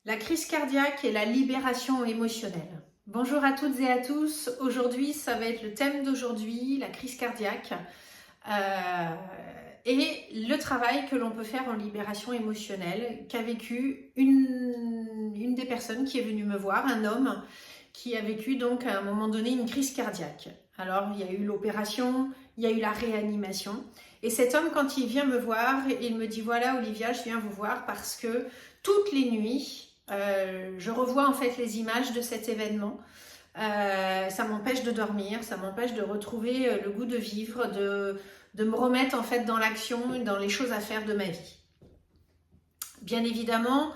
La crise cardiaque et la libération émotionnelle. Bonjour à toutes et à tous. Aujourd'hui, ça va être le thème d'aujourd'hui, la crise cardiaque et le travail que l'on peut faire en libération émotionnelle qu'a vécu une des personnes qui est venue me voir, un homme qui a vécu donc à un moment donné une crise cardiaque. Alors, il y a eu l'opération, il y a eu la réanimation. Et cet homme, quand il vient me voir, il me dit « Voilà Olivia, je viens vous voir parce que toutes les nuits, je revois en fait les images de cet événement. Ça m'empêche de dormir, ça m'empêche de retrouver le goût de vivre, de me remettre en fait dans l'action, dans les choses à faire de ma vie. » Bien évidemment,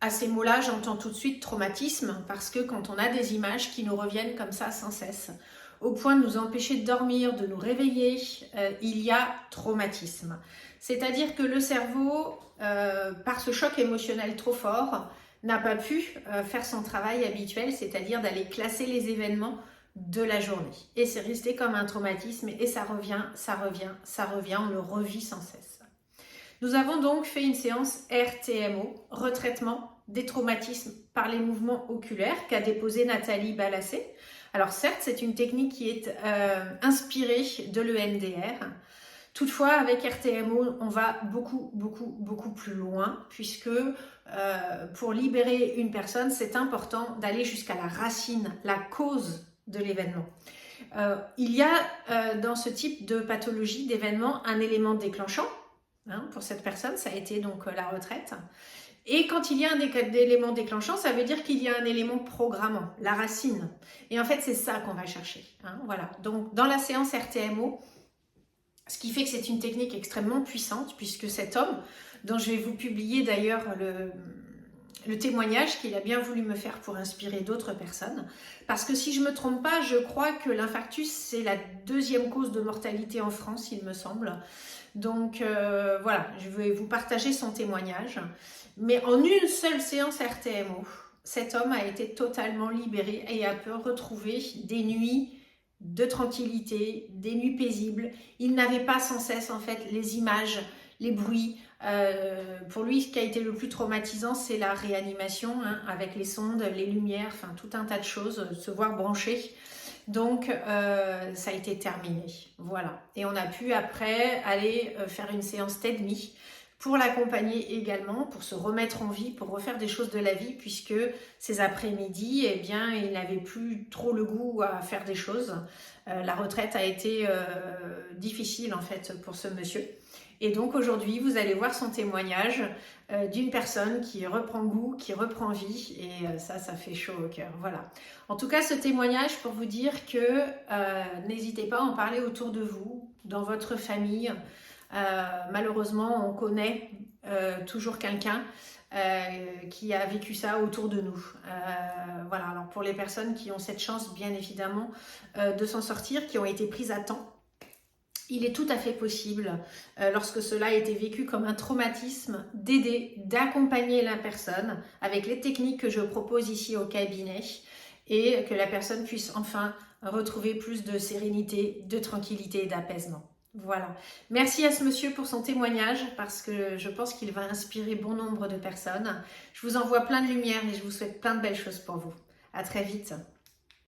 à ces mots-là, j'entends tout de suite traumatisme parce que quand on a des images qui nous reviennent comme ça sans cesse, au point de nous empêcher de dormir, de nous réveiller, il y a traumatisme. C'est-à-dire que le cerveau, par ce choc émotionnel trop fort, n'a pas pu faire son travail habituel, c'est-à-dire d'aller classer les événements de la journée. Et c'est resté comme un traumatisme et ça revient, ça revient, ça revient, on le revit sans cesse. Nous avons donc fait une séance RTMO, retraitement des traumatismes par les mouvements oculaires, qu'a déposé Nathalie Balassé. Alors certes, c'est une technique qui est inspirée de l'EMDR. Toutefois, avec RTMO, on va beaucoup plus loin, puisque pour libérer une personne, c'est important d'aller jusqu'à la racine, la cause de l'événement. Il y a dans ce type de pathologie, d'événement, un élément déclenchant. Pour cette personne, ça a été donc la retraite. Et quand il y a un élément déclenchant, ça veut dire qu'il y a un élément programmant, la racine. Et en fait, c'est ça qu'on va chercher. Voilà. Donc, dans la séance RTMO, ce qui fait que c'est une technique extrêmement puissante, puisque cet homme, dont je vais vous publier d'ailleurs le témoignage qu'il a bien voulu me faire pour inspirer d'autres personnes, parce que si je ne me trompe pas, je crois que l'infarctus, c'est la deuxième cause de mortalité en France, il me semble. Donc voilà, je vais vous partager son témoignage. Mais en une seule séance RTMO, cet homme a été totalement libéré et a pu retrouver des nuits de tranquillité, des nuits paisibles. Il n'avait pas sans cesse en fait les images, les bruits. Pour lui, ce qui a été le plus traumatisant, c'est la réanimation, avec les sondes, les lumières, enfin tout un tas de choses, se voir brancher. Donc, ça a été terminé. Voilà. Et on a pu après aller faire une séance TED-Me pour l'accompagner également, pour se remettre en vie, pour refaire des choses de la vie, puisque ces après-midi, eh bien, il n'avait plus trop le goût à faire des choses. La retraite a été difficile en fait pour ce monsieur. Et donc aujourd'hui, vous allez voir son témoignage d'une personne qui reprend goût, qui reprend vie, et ça fait chaud au cœur. Voilà. En tout cas, ce témoignage pour vous dire que n'hésitez pas à en parler autour de vous, dans votre famille. Malheureusement, on connaît toujours quelqu'un qui a vécu ça autour de nous. Voilà. Alors pour les personnes qui ont cette chance, bien évidemment, de s'en sortir, qui ont été prises à temps, il est tout à fait possible, lorsque cela a été vécu comme un traumatisme, d'aider, d'accompagner la personne avec les techniques que je propose ici au cabinet et que la personne puisse enfin retrouver plus de sérénité, de tranquillité et d'apaisement. Voilà. Merci à ce monsieur pour son témoignage parce que je pense qu'il va inspirer bon nombre de personnes. Je vous envoie plein de lumière et je vous souhaite plein de belles choses pour vous. À très vite.